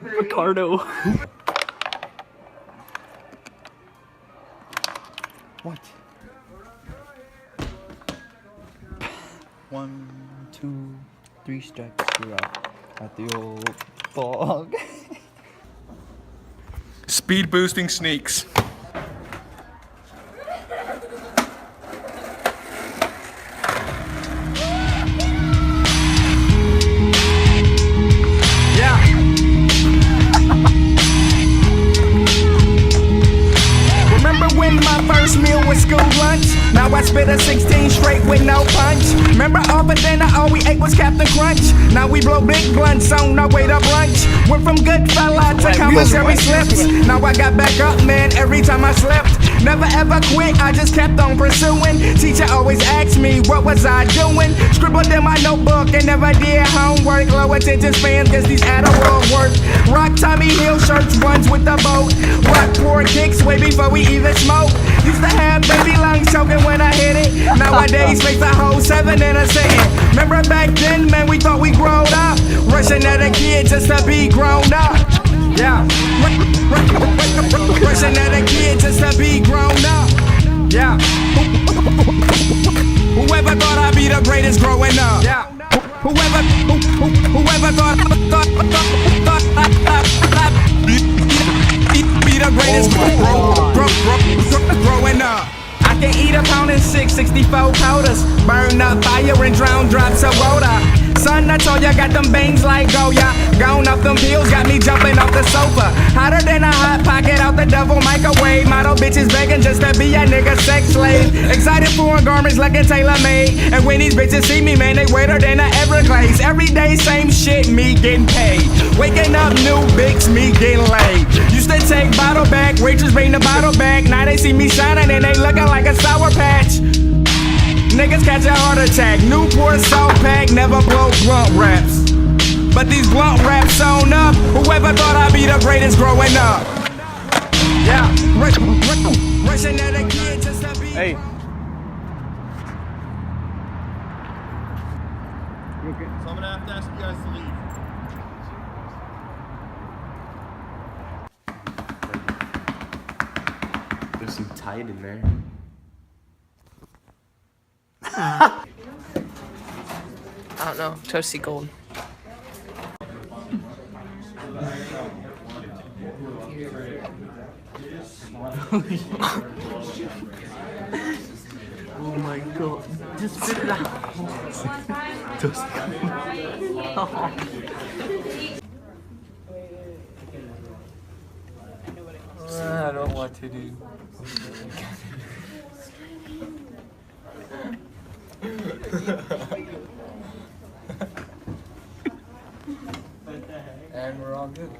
Ricardo. What? 1, 2, 3 strikes, you're out at the old fog. Speed boosting sneaks. Meal with school lunch. Now I spit a 16 straight with no punch. Remember all but then all we ate was Captain Crunch. Now we blow big blunts on our way to brunch. Went from good fella to commissary slips. Now I got back up, man, every time I slipped. Never ever quit, I just kept on pursuing. Teacher always asked me what was I doing. Scribbled in my notebook and never did homework. Low attention spans cause these Adderall work. Rock Tommy Hill shirts, buns with the boat. Rock poor kicks way before we even smoke. Used to have baby lungs choking when I hit it. Nowadays makes a whole 7 in a sitting. Remember back then, man, we thought we grown up. Rushing at a kid just to be grown up. Yeah. Rushing at a kid just to be grown up. Yeah. Whoever thought I'd be the greatest growing up. Yeah. Whoever thought be the greatest growing up. I can eat a pound and 664 powders. Burn up fire and drown drops of water. Son, I told ya, got them bangs like Goya. Gone off them pills, got me jumping off the sofa. Hotter than a hot pocket out the devil microwave. Model bitches begging just to be a nigga sex slave. Excited foreign garments looking tailor-made. And when these bitches see me, man, they wetter than a Everglades. Every day, same shit, me getting paid. Waking up, new bigs, me getting laid. Used to take bottle back, waitress bring the bottle back. Now they see me shining and they looking like a Sour Patch. Niggas catch a heart attack. Newport salt pack, never blow blunt raps. But these blunt raps sewn up. Whoever thought I'd be the greatest growing up. Yeah. Rushing at a kid just to be. Hey. Okay. So I'm gonna have to ask you guys to leave. There's some Tide in there. I don't know. Toasty gold. Oh my god. Just spit it out. I don't want to do. And we're all good.